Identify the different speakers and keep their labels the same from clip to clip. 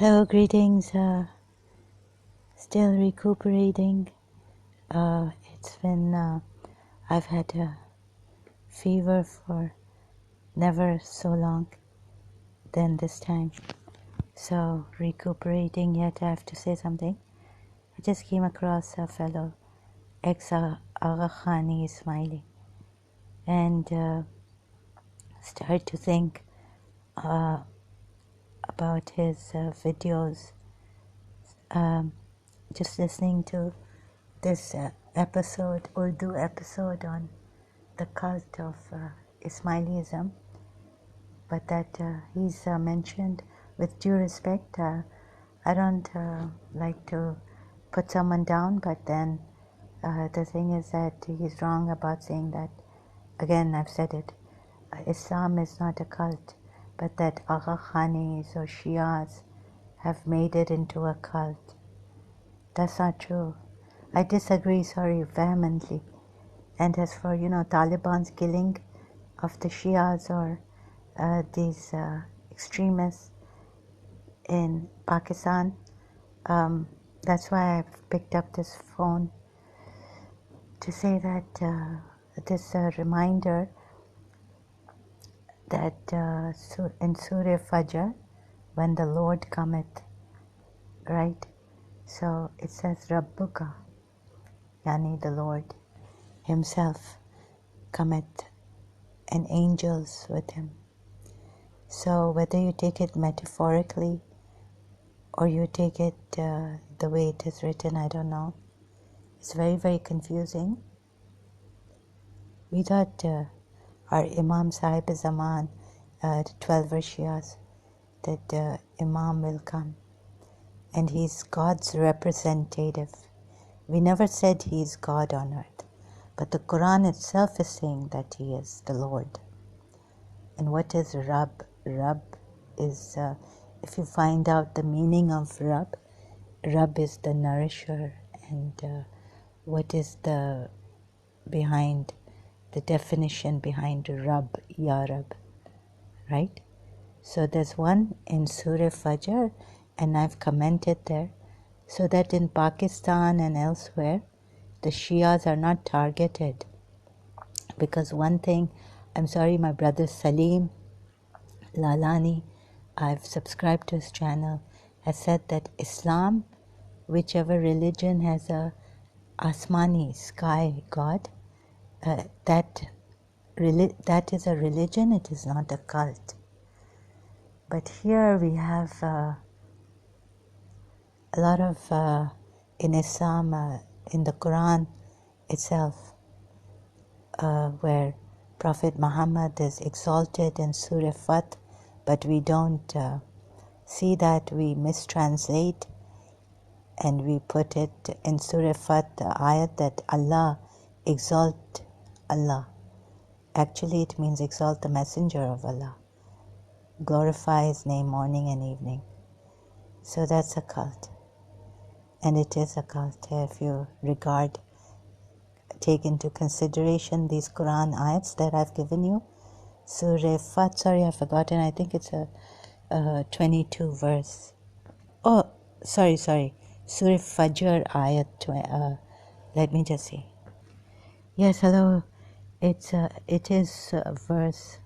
Speaker 1: Hello, greetings. Still recuperating. It's been, I've had a fever for never so long than this time. So, recuperating, yet I have to say something. I just came across a fellow, ex-Agha Khani Ismaili, and started to think about his videos. Just listening to this episode, Urdu episode on the cult of Ismailism, but that he's mentioned with due respect. I don't like to put someone down, but then the thing is that he's wrong about saying that. Again, I've said it. Islam is not a cult, but that Agha Khanis or Shias have made it into a cult. That's not true. I disagree, vehemently. And as for, Taliban's killing of the Shias or these extremists in Pakistan, that's why I've picked up this phone to say that this reminder that in Surah Fajr, when the Lord cometh, right? So it says Rabbuka, yani the Lord himself cometh, and angels with him. So whether you take it metaphorically or you take it the way it is written, I don't know. It's very, very confusing. We thought our Imam Sahib Zaman, 12 verse Shias, that Imam will come and he's God's representative. We never said he is God on earth, but the Quran itself is saying that he is the Lord. And what is Rab? Rab is, if you find out the meaning of Rab, Rab is the nourisher. And what is the definition behind Rab, Ya Rab, right? So there's one in Surah Fajr, and I've commented there, so that in Pakistan and elsewhere, the Shias are not targeted. Because one thing, I'm sorry, my brother Salim Lalani, I've subscribed to his channel, has said that Islam, whichever religion has a Asmani, sky god, that is a religion, it is not a cult. But here we have a lot of, in Islam, in the Quran itself, where Prophet Muhammad is exalted in Surah Fath, but we don't see that. We mistranslate and we put it in Surah Fath, the ayat that Allah exalt Allah. Actually, it means exalt the messenger of Allah. Glorify his name morning and evening. So that's a cult. And it is a cult if you take into consideration these Quran ayats that I've given you. Surah Fath, sorry, I've forgotten. I think it's a 22 verse. Oh, sorry. Surah Fajr ayat. Let me just see. Yes, hello. It is verse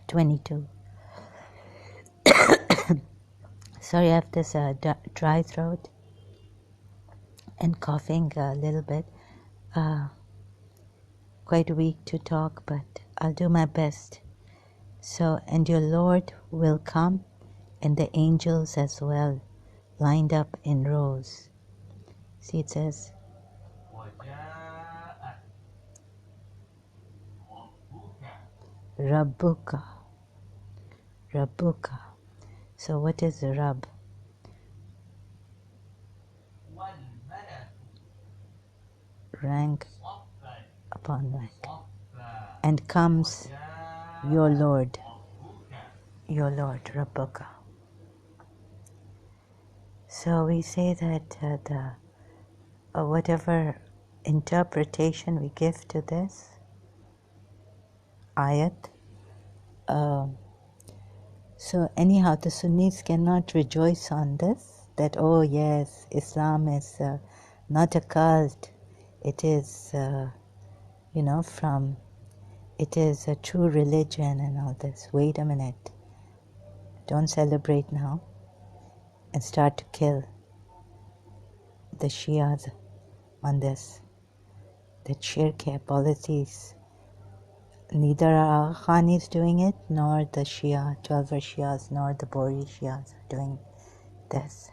Speaker 1: 22. Sorry, I have this dry throat and coughing a little bit. Quite weak to talk, but I'll do my best. So, and your Lord will come, and the angels as well, lined up in rows. See, it says, Rabbuka. Rabbuka. So what is Rab? Rank upon rank. And comes your Lord, Rabbuka. So we say that whatever interpretation we give to this ayat, So anyhow, the Sunnis cannot rejoice on this, that, oh yes, Islam is not a cult. It is, it is a true religion and all this. Wait a minute. Don't celebrate now and start to kill the Shias on this. That shirk policies. Neither Aga Khan is doing it, nor the Shia, 12 Shias, nor the Bori Shias are doing this.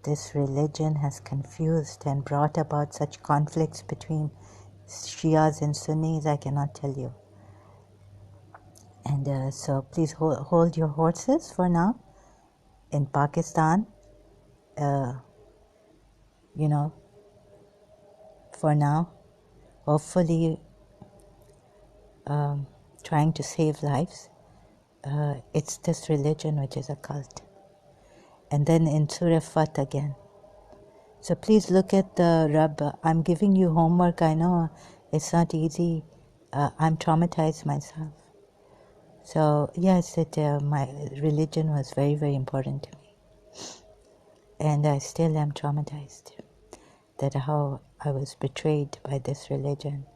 Speaker 1: This religion has confused and brought about such conflicts between Shias and Sunnis, I cannot tell you. And so please hold your horses for now. In Pakistan, for now, hopefully trying to save lives. It's this religion which is a cult. And then in Surah Fath again. So please look at the Rabb. I'm giving you homework. I know it's not easy. I'm traumatized myself. So yes, my religion was very, very important to me. And I still am traumatized that how I was betrayed by this religion.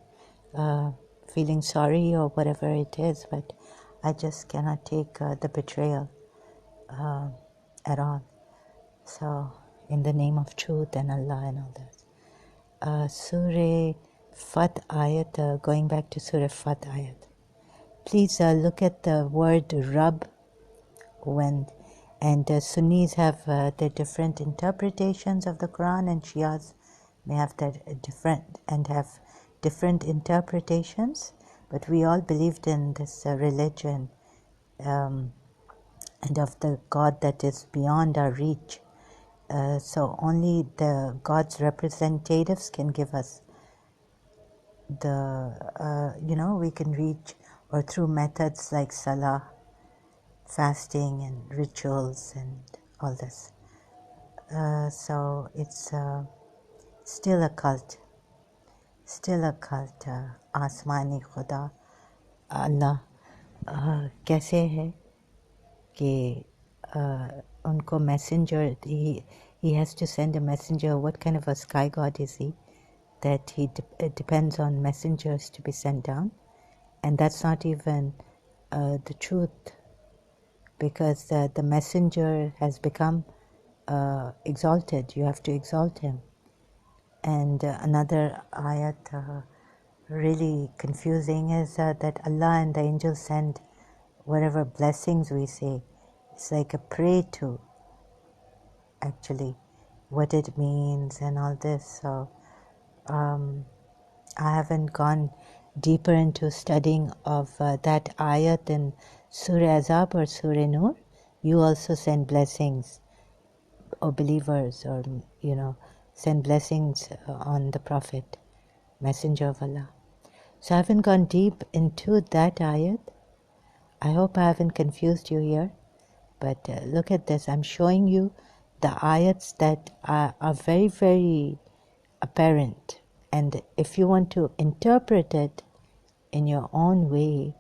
Speaker 1: Feeling sorry or whatever it is, but I just cannot take the betrayal at all. So, in the name of truth and Allah and all that. Surah Fath Ayat, going back to Surah Fath Ayat. Please look at the word Rabb and Sunnis have their different interpretations of the Quran, and Shias may have their different interpretations, but we all believed in this religion and of the God that is beyond our reach. So only the God's representatives can give us we can reach, or through methods like Salah, fasting and rituals and all this. So it's still a cult. आसमानी खुदा अल्लाह कैसे है कि उनको messenger, he has to send a messenger. What kind of a sky god is he? That it depends on messengers to be sent down. And that's not even the truth, because the messenger has become exalted. You have to exalt him. And another ayat really confusing is that Allah and the angels send whatever blessings we say. It's like a pray to, actually, what it means and all this. So I haven't gone deeper into studying of that ayat in Surah Azab or Surah Nur. You also send blessings, or believers, or send blessings on the Prophet, Messenger of Allah. So I haven't gone deep into that ayat. I hope I haven't confused you here, but look at this. I'm showing you the ayats that are very, very apparent. And if you want to interpret it in your own way,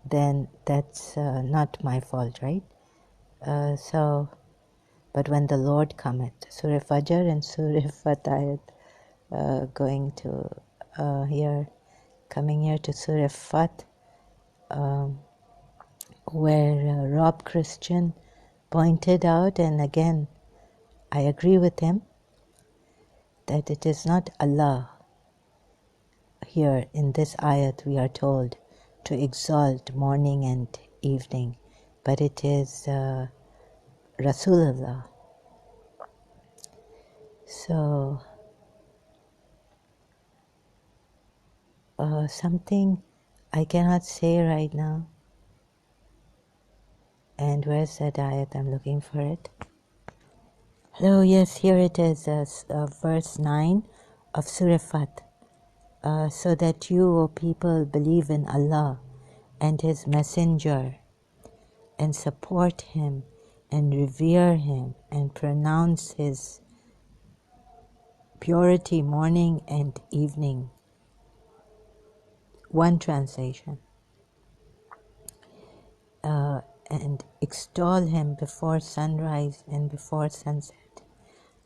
Speaker 1: then that's not my fault, right? But when the Lord cometh, Surah Fajr and Surah Fath ayat, coming here to Surah Fath, where Rob Christian pointed out, and again, I agree with him, that it is not Allah. Here in this ayat we are told to exalt morning and evening, but it is Rasulullah. So something I cannot say right now. And where's that ayat? I'm looking for it. Hello, yes, here it is, verse 9 of Surah Fath. So that you, O people, believe in Allah and His Messenger, and support Him, and revere Him, and pronounce His purity morning and evening. One translation. and extol him before sunrise and before sunset.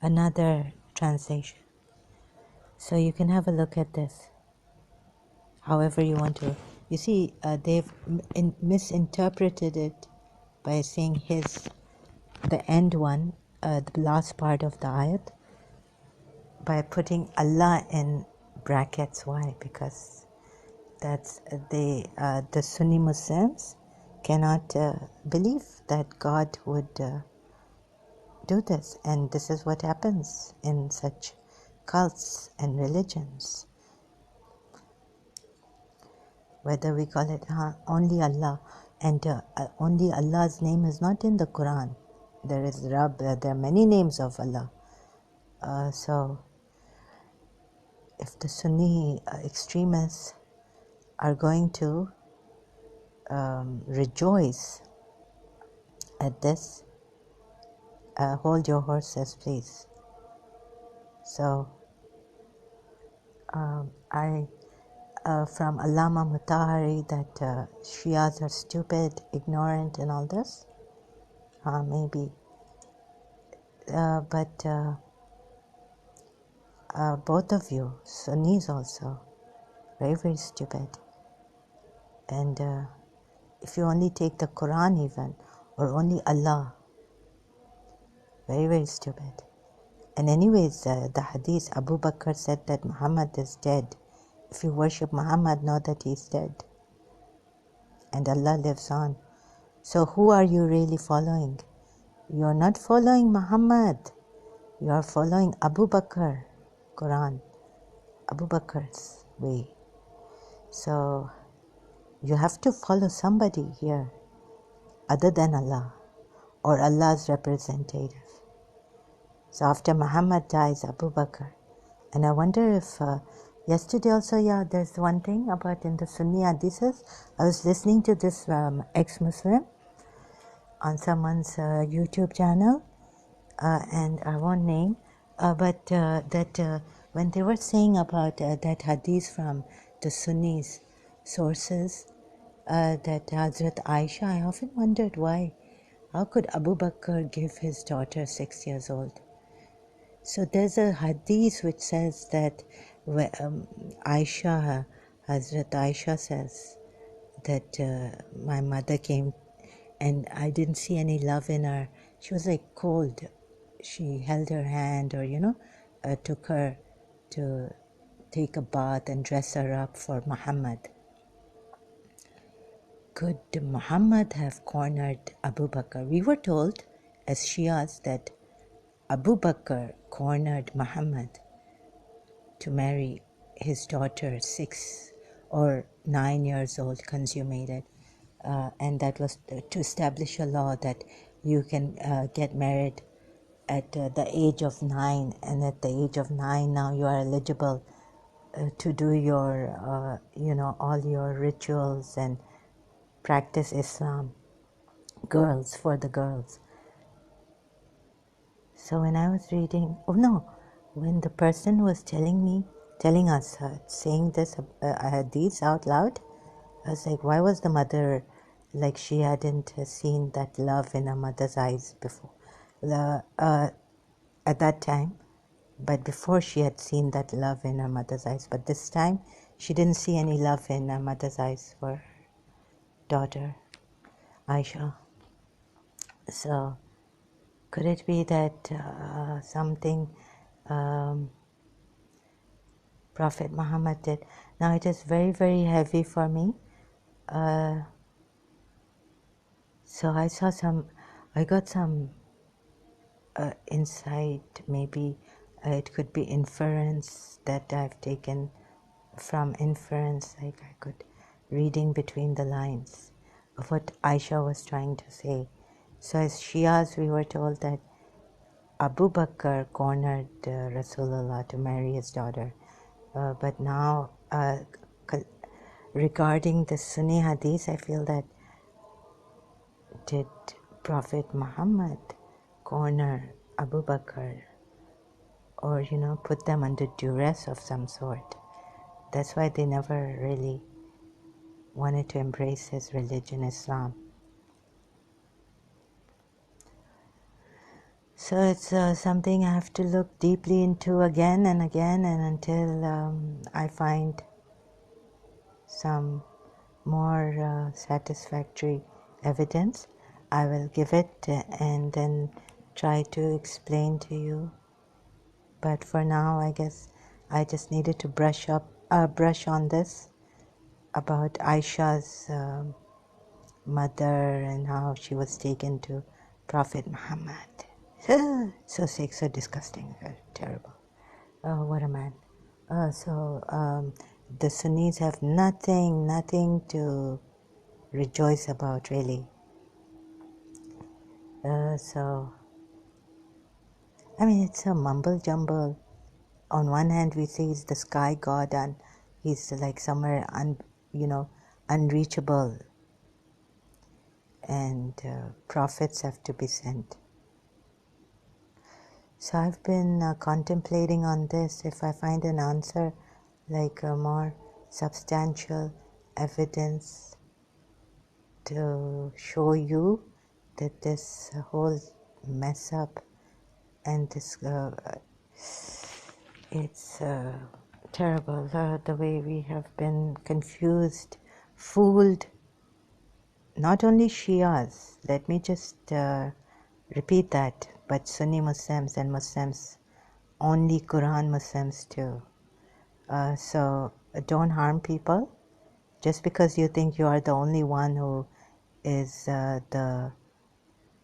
Speaker 1: Another translation. So you can have a look at this, however you want to. You see, they've misinterpreted it by saying the end one, the last part of the ayat, by putting Allah in brackets. Why? Because that's the Sunni Muslims cannot believe that God would do this, and this is what happens in such cults and religions. Whether we call it only Allah, and only Allah's name is not in the Quran. There is Rabb, there are many names of Allah. So if the Sunni extremists are going to rejoice at this, hold your horses, please. So I from Allama Mutahari that Shias are stupid, ignorant, and all this. Maybe, but both of you, Sunnis also, very, very stupid. And if you only take the Quran even, or only Allah, very, very stupid. And anyways, the hadith, Abu Bakr said that Muhammad is dead. If you worship Muhammad, know that he's dead. And Allah lives on. So who are you really following? You are not following Muhammad. You are following Abu Bakr, Quran, Abu Bakr's way. So you have to follow somebody here other than Allah or Allah's representative. So after Muhammad dies, Abu Bakr. And I wonder if yesterday also, there's one thing about in the Sunni hadiths. I was listening to this ex-Muslim on someone's YouTube channel, and I won't name, but that when they were saying about that hadith from the Sunnis sources, that Hazrat Aisha, I often wondered why. How could Abu Bakr give his daughter 6 years old? So there's a hadith which says that Aisha, Hazrat Aisha says that my mother came and I didn't see any love in her. She was like cold. She held her hand, or took her to take a bath and dress her up for Muhammad. Could Muhammad have cornered Abu Bakr? We were told as Shias that Abu Bakr cornered Muhammad to marry his daughter, 6 or 9 years old, consummated. And that was to establish a law that you can get married at the age of 9, and at the age of 9 now you are eligible to do your, all your rituals and practice Islam, for the girls. So when I was reading, when the person was telling us, saying this hadith out loud, I was like, why was the mother, like she hadn't seen that love in her mother's eyes before, at that time, but before she had seen that love in her mother's eyes. But this time, she didn't see any love in her mother's eyes for her daughter, Aisha. So could it be that something Prophet Muhammad did? Now it is very, very heavy for me. So I got some insight, maybe it could be inference that I've taken from inference, like I could, reading between the lines of what Aisha was trying to say. So as Shias, we were told that Abu Bakr cornered Rasulullah to marry his daughter. But now, regarding the Sunni hadith, I feel that did Prophet Muhammad corner Abu Bakr, or put them under duress of some sort? That's why they never really wanted to embrace his religion, Islam. So it's something I have to look deeply into again and again, and until I find some more satisfactory evidence, I will give it and then try to explain to you. But for now, I guess I just needed to brush on this about Aisha's mother and how she was taken to Prophet Muhammad. So sick, so disgusting, terrible. Oh, what a man. The Sunnis have nothing to rejoice about, really. I mean, it's a mumble jumble. On one hand, we say he's the sky god, and he's like somewhere unreachable, and prophets have to be sent. So I've been contemplating on this. If I find an answer, like a more substantial evidence to show you that this whole mess up and this it's terrible, the way we have been confused, fooled. Not only Shias, let me just repeat that, but Sunni Muslims and Muslims, only Quran Muslims too. So don't harm people just because you think you are the only one who is the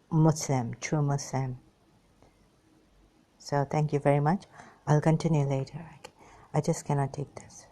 Speaker 1: Muslim, true Muslim. So thank you very much. I'll continue later. I just cannot take this.